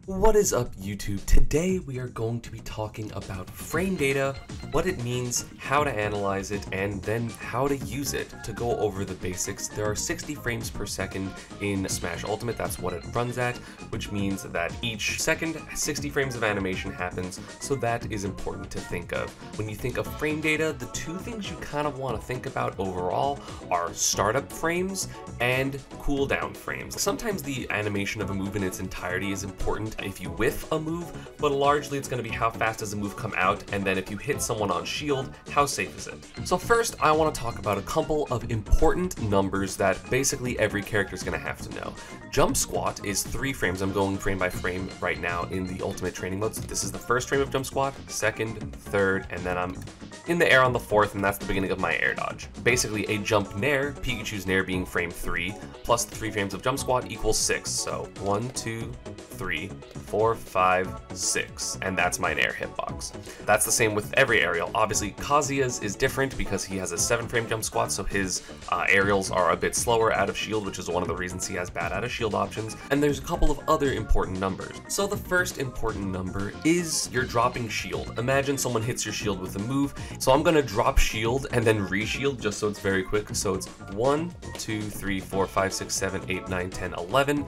What is up, YouTube? Today we are going to be talking about frame data, what it means, how to analyze it, and then how to use it. To go over the basics, there are 60 frames per second in Smash Ultimate. That's what it runs at, which means that each second 60 frames of animation happens, so that is important to think of. When you think of frame data, the two things you kind of want to think about overall are startup frames and cooldown frames. Sometimes the animation of a move in its entirety is important if you whiff a move, but largely it's going to be how fast does the move come out, and then if you hit someone on shield, how safe is it? So first, I want to talk about a couple of important numbers that basically every character is going to have to know. Jump squat is 3 frames. I'm going frame by frame right now in the ultimate training mode. So this is the first frame of jump squat, second, third, and then I'm in the air on the 4th, and that's the beginning of my air dodge. Basically, a jump nair, Pikachu's nair being frame 3, plus the 3 frames of jump squat equals 6. So 1, 2, 3, 4, 5, 6, and that's my nair hitbox. That's the same with every aerial. Obviously, Kazuya's is different because he has a 7-frame jump squat, so his aerials are a bit slower out of shield, which is one of the reasons he has bad out of shield options. And there's a couple of other important numbers. So the first important number is your dropping shield. Imagine someone hits your shield with a move. So I'm gonna drop shield and then re-shield just so it's very quick. So it's 1, 2, 3, 4, 5, 6, 7, 8, 9, 10, 11.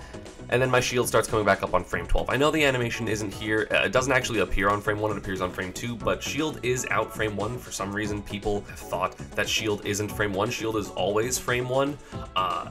And then my shield starts coming back up on frame 12. I know the animation isn't here. It doesn't actually appear on frame 1, it appears on frame 2, but shield is out frame 1. For some reason, people have thought that shield isn't frame 1. Shield is always frame 1,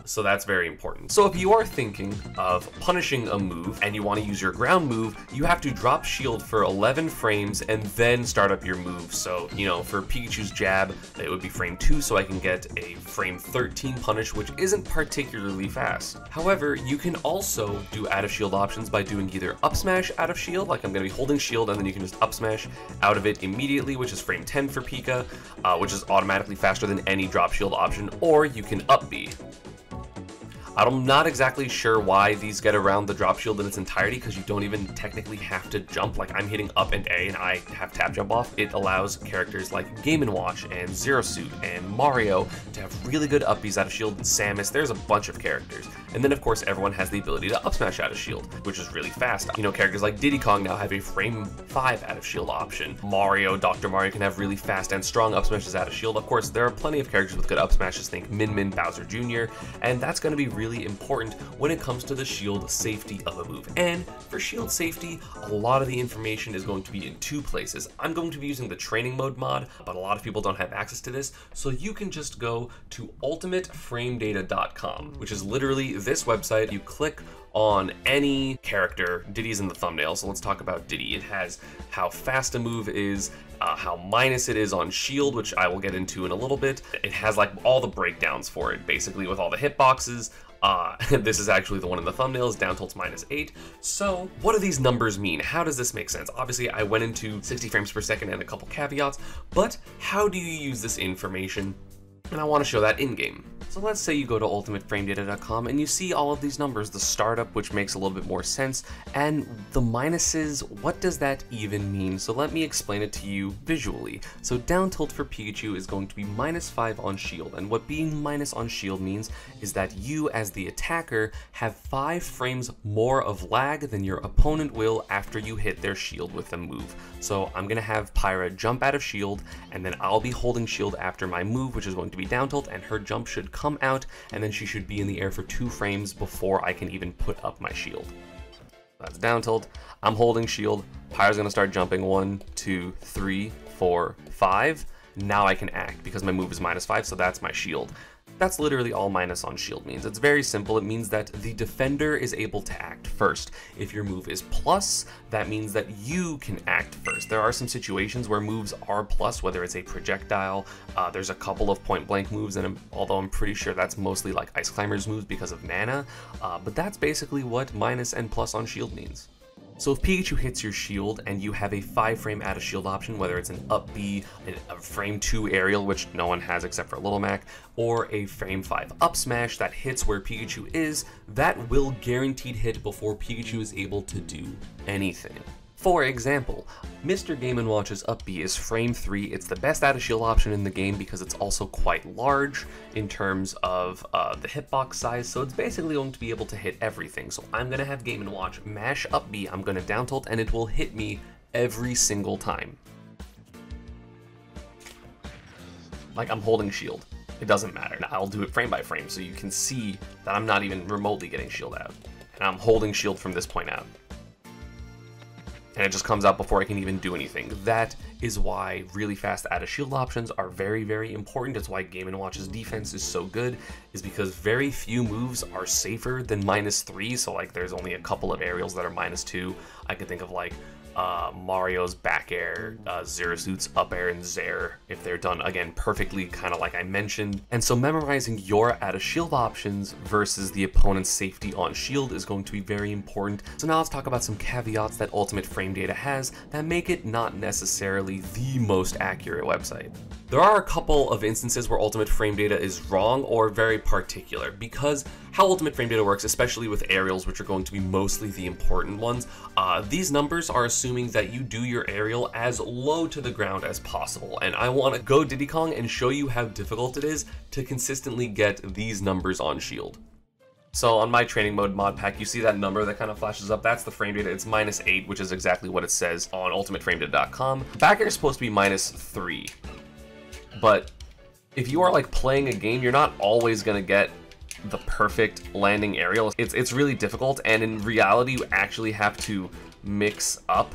so that's very important. So if you are thinking of punishing a move and you want to use your ground move, you have to drop shield for 11 frames and then start up your move. So, you know, for Pikachu's jab, it would be frame 2, so I can get a frame 13 punish, which isn't particularly fast. However, you can also do out of shield options by doing either up smash out of shield, like I'm going to be holding shield and then you can just up smash out of it immediately, which is frame 10 for Pika, which is automatically faster than any drop shield option, or you can up B. I'm not exactly sure why these get around the drop shield in its entirety, because you don't even technically have to jump. Like, I'm hitting up and A and I have tap jump off. It allows characters like Game & Watch and Zero Suit and Mario to have really good up Bs out of shield. Samus, there's a bunch of characters. And then of course everyone has the ability to up smash out of shield, which is really fast. You know, characters like Diddy Kong now have a frame 5 out of shield option. Mario, Dr. Mario can have really fast and strong up smashes out of shield. Of course, there are plenty of characters with good up smashes, think Min Min, Bowser Jr., and that's going to be really important when it comes to the shield safety of a move. And for shield safety, a lot of the information is going to be in 2 places. I'm going to be using the training mode mod, but a lot of people don't have access to this, so you can just go to ultimateframedata.com, which is literally this website. You click on any character. Diddy's in the thumbnail, so let's talk about Diddy. It has how fast a move is, how minus it is on shield, which I will get into in a little bit. It has like all the breakdowns for it, basically, with all the hitboxes. This is actually the one in the thumbnail, is down tilt's -8. So what do these numbers mean? How does this make sense? Obviously, I went into 60 frames per second and a couple caveats, but how do you use this information? And I want to show that in-game. So let's say you go to ultimateframedata.com and you see all of these numbers, the startup, which makes a little bit more sense, and the minuses, what does that even mean? So let me explain it to you visually. So down tilt for Pikachu is going to be -5 on shield, and what being minus on shield means is that you, as the attacker, have 5 frames more of lag than your opponent will after you hit their shield with a move. So I'm gonna have Pyra jump out of shield, and then I'll be holding shield after my move, which is going to be down tilt, and her jump should come out, and then she should be in the air for 2 frames before I can even put up my shield. That's down tilt. I'm holding shield. Pyra's gonna start jumping 1, 2, 3, 4, 5. Now I can act because my move is -5, so that's my shield. That's literally all minus on shield means. It's very simple. It means that the defender is able to act first. If your move is plus, that means that you can act first. There are some situations where moves are plus, whether it's a projectile. There's a couple of point blank moves, and although I'm pretty sure that's mostly like Ice Climber's moves because of mana, but that's basically what minus and plus on shield means. So if Pikachu hits your shield and you have a 5-frame out of shield option, whether it's an up B, a frame 2 aerial, which no one has except for Little Mac, or a frame 5 up smash that hits where Pikachu is, that will guaranteed hit before Pikachu is able to do anything. For example, Mr. Game & Watch's up B is frame 3. It's the best out of shield option in the game because it's also quite large in terms of the hitbox size, so it's basically going to be able to hit everything. So I'm going to have Game & Watch mash up B, I'm going to down tilt, and it will hit me every single time. Like I'm holding shield. It doesn't matter. Now, I'll do it frame by frame so you can see that I'm not even remotely getting shield out. And I'm holding shield from this point out. And it just comes out before I can even do anything. That is why really fast out of shield options are very, very important. It's why Game & Watch's defense is so good, is because very few moves are safer than -3. So like there's only a couple of aerials that are -2. I could think of like Mario's back air, Zero Suit's up air, and Zair, if they're done, again, perfectly, kind of like I mentioned. And so memorizing your out of shield options versus the opponent's safety on shield is going to be very important. So now let's talk about some caveats that Ultimate Frame Data has that make it not necessarily the most accurate website. There are a couple of instances where Ultimate Frame Data is wrong or very particular, because how Ultimate Frame Data works, especially with aerials, which are going to be mostly the important ones, these numbers are assuming that you do your aerial as low to the ground as possible. And I want to go Diddy Kong and show you how difficult it is to consistently get these numbers on shield. So on my training mode mod pack, you see that number that kind of flashes up? That's the frame data. It's -8, which is exactly what it says on ultimateframedata.com. Back air is supposed to be -3. But if you are like playing a game, you're not always going to get the perfect landing aerial. It's really difficult, and in reality you actually have to mix up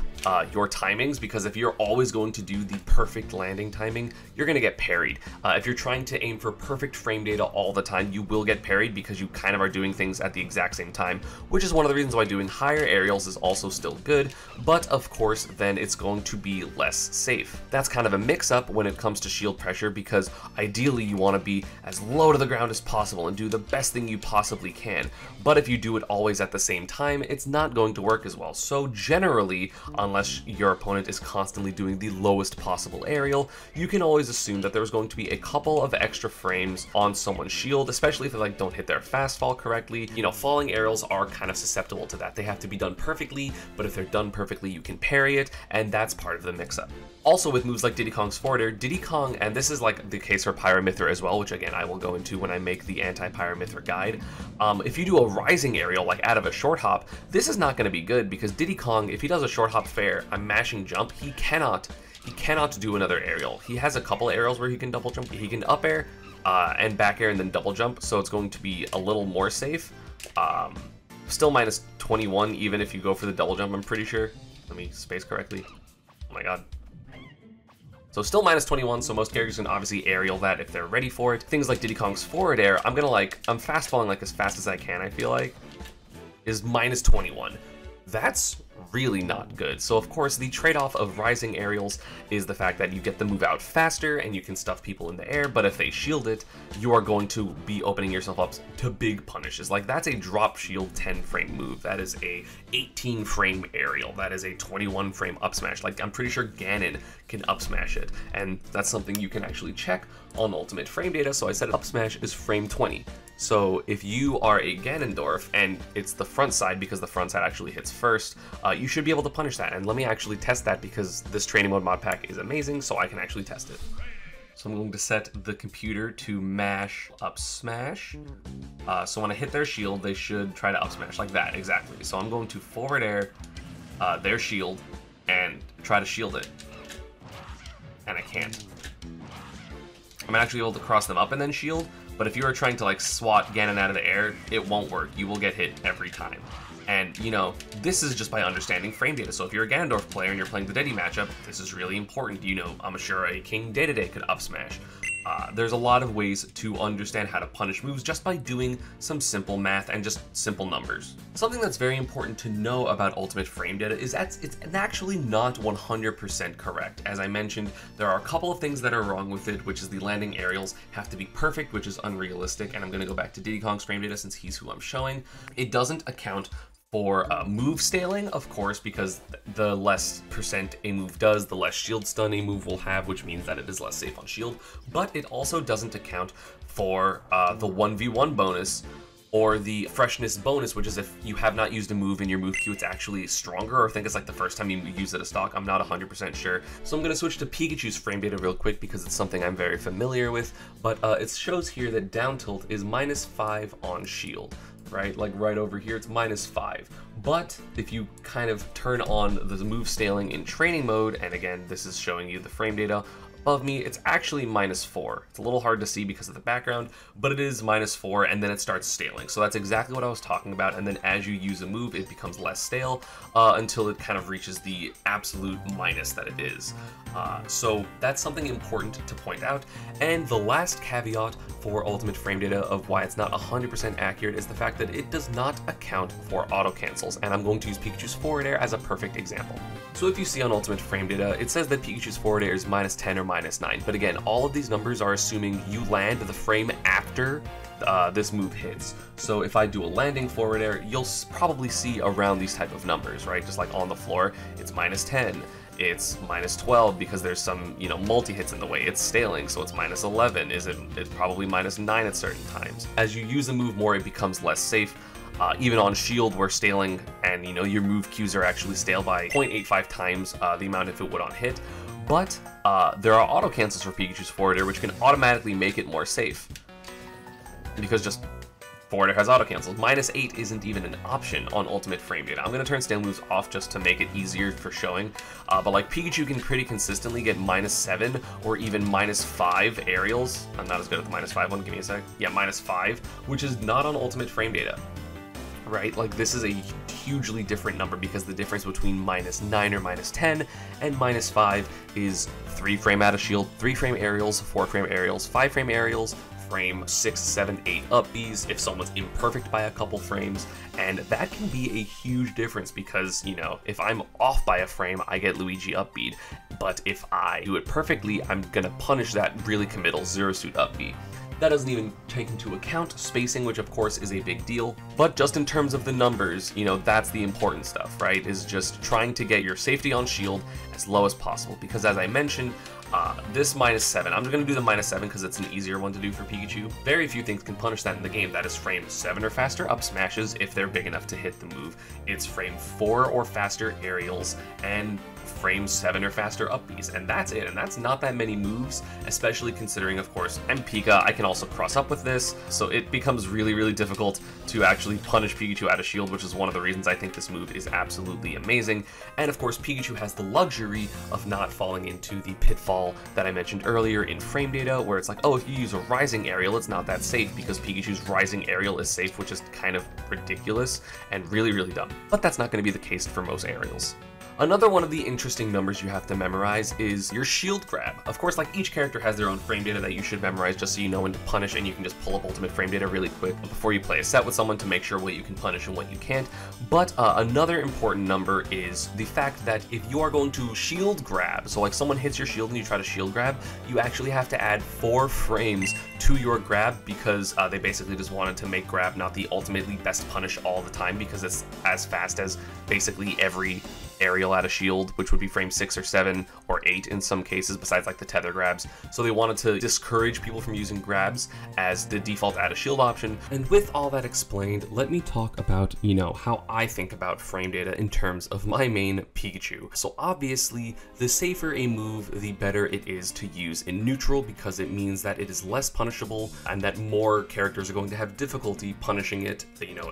your timings, because if you're always going to do the perfect landing timing, you're going to get parried. If you're trying to aim for perfect frame data all the time, you will get parried because you kind of are doing things at the exact same time, which is one of the reasons why doing higher aerials is also still good, but of course then it's going to be less safe. That's kind of a mix-up when it comes to shield pressure, because ideally you want to be as low to the ground as possible and do the best thing you possibly can, but if you do it always at the same time, it's not going to work as well. So generally, unless your opponent is constantly doing the lowest possible aerial, you can always assume that there's going to be a couple of extra frames on someone's shield, especially if they like don't hit their fast fall correctly. You know, falling aerials are kind of susceptible to that. They have to be done perfectly, but if they're done perfectly, you can parry it, and that's part of the mix-up. Also with moves like Diddy Kong's forward air, Diddy Kong, and this is like the case for Pyramithra as well, which again I will go into when I make the anti-Pyramithra guide. If you do a rising aerial like out of a short hop, this is not going to be good, because Diddy Kong, if he does a short hop fair, a mashing jump, he cannot do another aerial. He has a couple aerials where he can double jump. He can up air and back air and then double jump, so it's going to be a little more safe. Still -21 even if you go for the double jump, I'm pretty sure. Let me space correctly. Oh my god. So still -21, so most characters can obviously aerial that if they're ready for it. Things like Diddy Kong's forward air, I'm fast falling like as fast as I can, I feel like, is -21. That's really not good. So of course the trade-off of rising aerials is the fact that you get the move out faster and you can stuff people in the air, but if they shield it, you are going to be opening yourself up to big punishes. Like that's a drop shield 10 frame move, that is a 18 frame aerial, that is a 21 frame up smash. Like I'm pretty sure Ganon can up smash it, and that's something you can actually check on Ultimate Frame Data. So I said up smash is frame 20. So if you are a Ganondorf and it's the front side, because the front side actually hits first, you should be able to punish that. And let me actually test that, because this training mode mod pack is amazing, so I can actually test it. So I'm going to set the computer to mash up smash. So when I hit their shield, they should try to up smash like that, exactly. So I'm going to forward air their shield and try to shield it. And I can't. I'm actually able to cross them up and then shield, but if you are trying to like swat Ganon out of the air, it won't work. You will get hit every time. And you know, this is just by understanding frame data. So if you're a Ganondorf player and you're playing the Diddy matchup, this is really important. You know, I'm sure a King Day-to-Day could up smash. There's a lot of ways to understand how to punish moves just by doing some simple math and just simple numbers. Something that's very important to know about Ultimate Frame Data is that it's actually not 100% correct. As I mentioned, there are a couple of things that are wrong with it, which is the landing aerials have to be perfect, which is unrealistic, and I'm going to go back to Diddy Kong's frame data since he's who I'm showing. It doesn't account for move scaling, of course, because the less percent a move does, the less shield stun a move will have, which means that it is less safe on shield. But it also doesn't account for the 1v1 bonus or the freshness bonus, which is if you have not used a move in your move queue, it's actually stronger, or I think it's like the first time you use it a stock. I'm not 100% sure. So I'm going to switch to Pikachu's frame data real quick because it's something I'm very familiar with, but it shows here that down tilt is -5 on shield, right? Like right over here, it's -5. But if you kind of turn on the move scaling in training mode, and again, this is showing you the frame data above me, it's actually -4. It's a little hard to see because of the background, but it is -4, and then it starts staling. So that's exactly what I was talking about, and then as you use a move, it becomes less stale until it kind of reaches the absolute minus that it is. So that's something important to point out. And the last caveat for ultimate frame data of why it's not 100% accurate is the fact that it does not account for auto cancels, and I'm going to use Pikachu's forward air as a perfect example. So if you see on ultimate frame data, it says that Pikachu's forward air is -10 or -9, but again, all of these numbers are assuming you land the frame after this move hits. So if I do a landing forward air, you'll probably see around these type of numbers, right? Just like on the floor, it's -10. It's -12 because there's some, multi-hits in the way. It's staling, so it's -11. It's probably -9 at certain times. As you use the move more, it becomes less safe. Even on shield, we're staling, and your move queues are actually stale by 0.85 times the amount if it would on hit. But there are auto cancels for Pikachu's forward air, which can automatically make it more safe, because just forward air has auto cancels. -8 isn't even an option on ultimate frame data. I'm going to turn stale moves off just to make it easier for showing, but like Pikachu can pretty consistently get -7 or even -5 aerials. I'm not as good at the -5 one, give me a sec. Yeah, -5, which is not on ultimate frame data, right? Like, this is a hugely different number because the difference between -9 or -10 and -5 is 3 frame out of shield, 3 frame aerials, 4 frame aerials, 5 frame aerials, frame 6, 7, 8 up Bs if someone's imperfect by a couple frames, and that can be a huge difference because, if I'm off by a frame, I get Luigi up B, but if I do it perfectly, I'm gonna punish that really committal Zero Suit up B. That doesn't even take into account spacing, which of course is a big deal, but just in terms of the numbers, that's the important stuff, right? Is just trying to get your safety on shield as low as possible, because as I mentioned, this -7, I'm going to do the -7 because it's an easier one to do for Pikachu. Very few things can punish that in the game. That is frame 7 or faster up smashes if they're big enough to hit the move. It's frame 4 or faster aerials, and frame 7 or faster up Bs, and that's it. And that's not that many moves, especially considering, of course, I'm Pika. I can also cross up with this, so it becomes really, really difficult to actually punish Pikachu out of shield, which is one of the reasons I think this move is absolutely amazing. And of course, Pikachu has the luxury of not falling into the pitfall that I mentioned earlier in frame data, where it's like, oh, if you use a rising aerial, it's not that safe because Pikachu's rising aerial is safe, which is kind of ridiculous and really, really dumb. But that's not going to be the case for most aerials. Another one of the interesting numbers you have to memorize is your shield grab. Of course, like, each character has their own frame data that you should memorize just so you know when to punish, and you can just pull up ultimate frame data really quick before you play a set with someone to make sure what you can punish and what you can't. But another important number is the fact that if you are going to shield grab, so like someone hits your shield and you try to shield grab, you actually have to add 4 frames to your grab because they basically just wanted to make grab not the ultimately best punish all the time because it's as fast as basically every aerial out of shield, which would be frame 6 or 7 or 8 in some cases, besides like the tether grabs. So they wanted to discourage people from using grabs as the default out of shield option. And with all that explained, let me talk about, how I think about frame data in terms of my main Pikachu. So obviously, the safer a move, the better it is to use in neutral, because it means that it is less punishable and that more characters are going to have difficulty punishing it,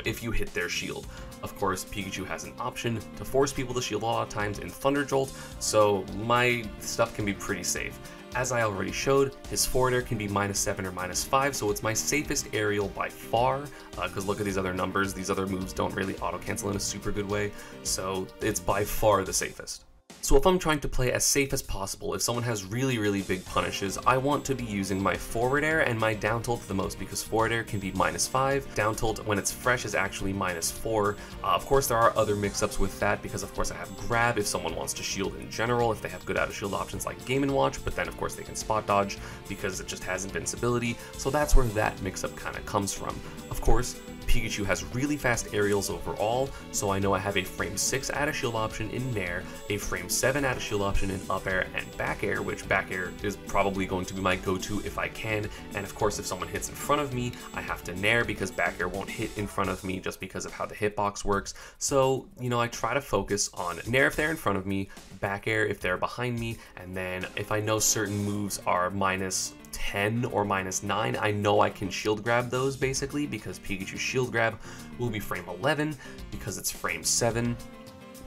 if you hit their shield. Of course, Pikachu has an option to force people to shield a lot of times in Thunder Jolt, so my stuff can be pretty safe. As I already showed, his forward air can be -7 or -5, so it's my safest aerial by far, because look at these other numbers. These other moves don't really auto-cancel in a super good way, so it's by far the safest. So if I'm trying to play as safe as possible, if someone has really, really big punishes, I want to be using my forward air and my down tilt the most, because forward air can be -5, down tilt when it's fresh is actually -4. Of course, there are other mix-ups with that, because of course I have grab if someone wants to shield in general, if they have good out of shield options like Game & Watch, but then of course they can spot dodge because it just has invincibility, so that's where that mix-up kind of comes from. Of course, Pikachu has really fast aerials overall, so I know I have a frame 6 add a shield option in Nair, a frame 7 add a shield option in up air and back air, which back air is probably going to be my go-to if I can, and of course if someone hits in front of me, I have to Nair because back air won't hit in front of me just because of how the hitbox works. So, you know, I try to focus on Nair if they're in front of me, back air if they're behind me, and then if I know certain moves are minus 10 or minus 9, I know I can shield grab those basically, because Pikachu's shield grab will be frame 11 because it's frame 7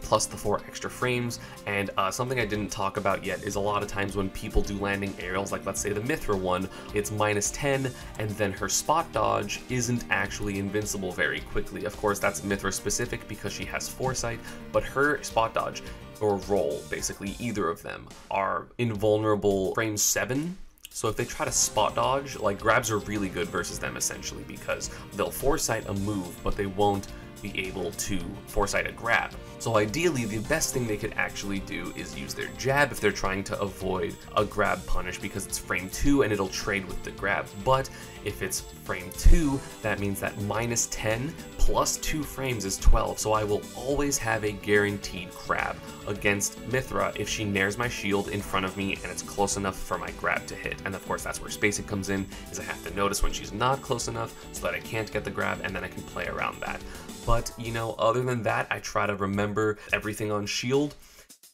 plus the 4 extra frames. And something I didn't talk about yet is a lot of times when people do landing aerials, like let's say the Mithra one, it's minus 10 and then her spot dodge isn't actually invincible very quickly. Of course that's Mithra specific because she has foresight, but her spot dodge or roll, basically either of them, are invulnerable frame 7. So if they try to spot dodge, like grabs are really good versus them essentially because they'll foresight a move, but they won't be able to foresight a grab. So ideally, the best thing they could actually do is use their jab if they're trying to avoid a grab punish because it's frame 2 and it'll trade with the grab. But if it's frame 2, that means that minus 10 plus 2 frames is 12. So I will always have a guaranteed grab against Mithra if she nairs my shield in front of me and it's close enough for my grab to hit. And of course that's where spacing comes in, is I have to notice when she's not close enough so that I can't get the grab, and then I can play around that. But, you know, other than that, I try to remember everything on shield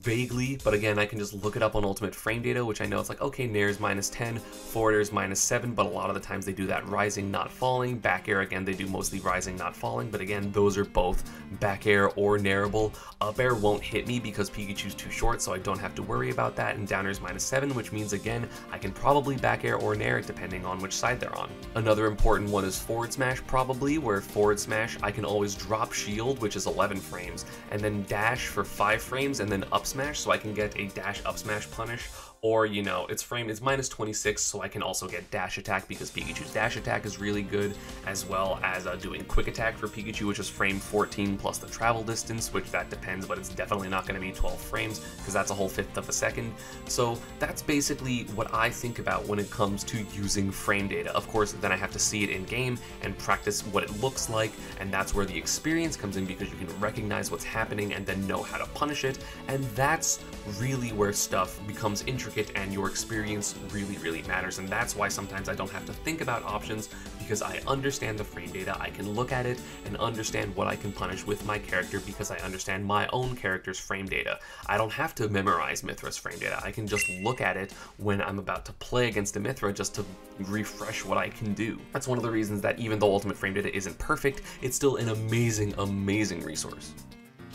vaguely, but again, I can just look it up on ultimate frame data, which I know it's like, okay, Nair is minus 10, forward air is minus 7, but a lot of the times they do that rising, not falling. Back air, again, they do mostly rising, not falling, but again, those are both back air or nairable. Up air won't hit me because Pikachu's too short, so I don't have to worry about that, and down air is minus 7, which means, again, I can probably back air or nair depending on which side they're on. Another important one is forward smash, probably, where forward smash, I can always drop shield, which is 11 frames, and then dash for 5 frames, and then up smash, so I can get a dash up smash punish, or, you know, it's minus 26, so I can also get dash attack because Pikachu's dash attack is really good, as well as doing quick attack for Pikachu, which is frame 14 plus the travel distance, which that depends, but it's definitely not going to be 12 frames because that's a whole 1/5 of a second. So that's basically what I think about when it comes to using frame data. Of course, then I have to see it in game and practice what it looks like, and that's where the experience comes in because you can recognize what's happening and then know how to punish it, and that's really where stuff becomes intricate and your experience really matters. And that's why sometimes I don't have to think about options, because I understand the frame data. I can look at it and understand what I can punish with my character because I understand my own character's frame data. I don't have to memorize Mithra's frame data. I can just look at it when I'm about to play against a Mithra just to refresh what I can do. That's one of the reasons that even though ultimate frame data isn't perfect, it's still an amazing resource.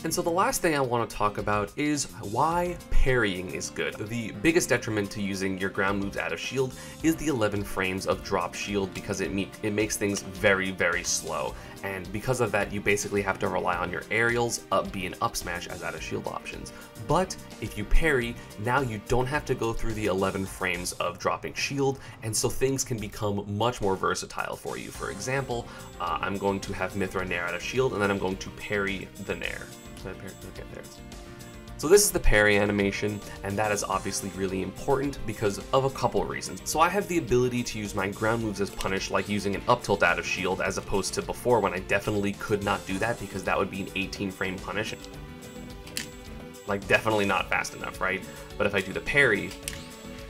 And so the last thing I want to talk about is why parrying is good. The biggest detriment to using your ground moves out of shield is the 11 frames of drop shield because it makes things very slow. And because of that, you basically have to rely on your aerials, up B and up smash as out of shield options. But if you parry, now you don't have to go through the 11 frames of dropping shield, and so things can become much more versatile for you. For example, I'm going to have Mithra Nair out of shield, and then I'm going to parry the Nair. Okay, there it is. So this is the parry animation, and that is obviously really important because of a couple of reasons. So I have the ability to use my ground moves as punish, like using an up tilt out of shield, as opposed to before when I definitely could not do that because that would be an 18 frame punish. Like, definitely not fast enough, right? But if I do the parry,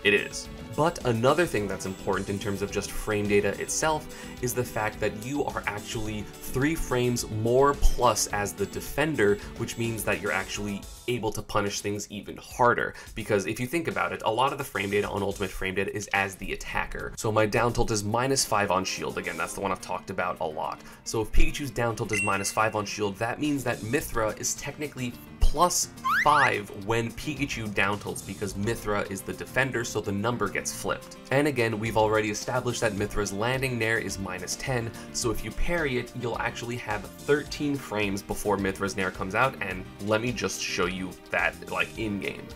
it is. But another thing that's important in terms of just frame data itself is the fact that you are actually 3 frames more plus as the defender, which means that you're actually able to punish things even harder. Because if you think about it, a lot of the frame data on ultimate frame data is as the attacker. So my down tilt is -5 on shield. Again, that's the one I've talked about a lot. So if Pikachu's down tilt is -5 on shield, that means that Mithra is technically +5 when Pikachu down tilts because Mithra is the defender, so the number gets flipped. And again, we've already established that Mithra's landing Nair is -10, so if you parry it, you'll actually have 13 frames before Mithra's Nair comes out, and let me just show you that, like, in-game.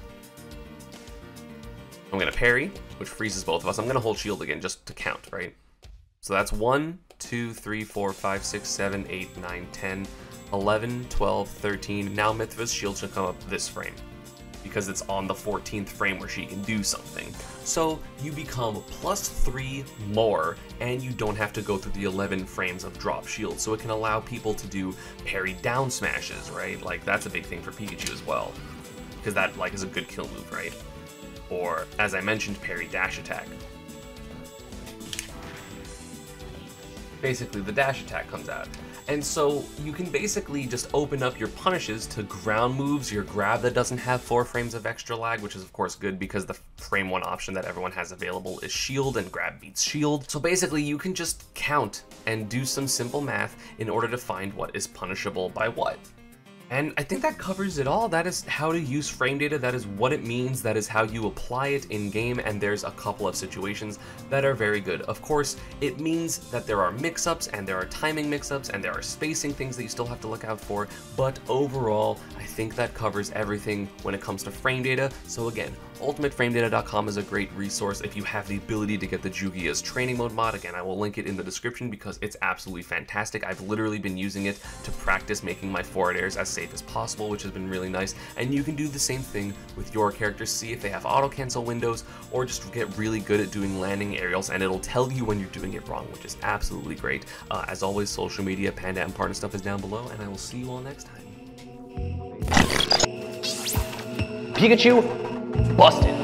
I'm gonna parry, which freezes both of us. I'm gonna hold shield again just to count, right? So that's 1, 2, 3, 4, 5, 6, 7, 8, 9, 10, 11, 12, 13. Now Mithra's shield should come up this frame. because it's on the 14th frame where she can do something. So you become +3 more, and you don't have to go through the 11 frames of drop shield. So it can allow people to do parry down smashes, right? Like that's a big thing for Pikachu as well, because that like is a good kill move, right? Or as I mentioned, parry dash attack. Basically the dash attack comes out. And so you can basically just open up your punishes to ground moves, your grab that doesn't have 4 frames of extra lag, which is of course good because the frame 1 option that everyone has available is shield, and grab beats shield. So basically you can just count and do some simple math in order to find what is punishable by what. And I think that covers it all. That is how to use frame data, that is what it means, that is how you apply it in game, and there's a couple of situations that are very good. Of course, it means that there are mix-ups, and there are timing mix-ups, and there are spacing things that you still have to look out for, but overall, I think that covers everything when it comes to frame data. So again, ultimateframedata.com is a great resource if you have the ability to get the Jugia's training mode mod. Again, I will link it in the description because it's absolutely fantastic. I've literally been using it to practice making my forward airs as safe as possible, which has been really nice. And you can do the same thing with your characters, see if they have auto cancel windows, or just get really good at doing landing aerials, and it'll tell you when you're doing it wrong, which is absolutely great. As always, social media, Panda and Partner stuff is down below, and I will see you all next time. Pikachu busted.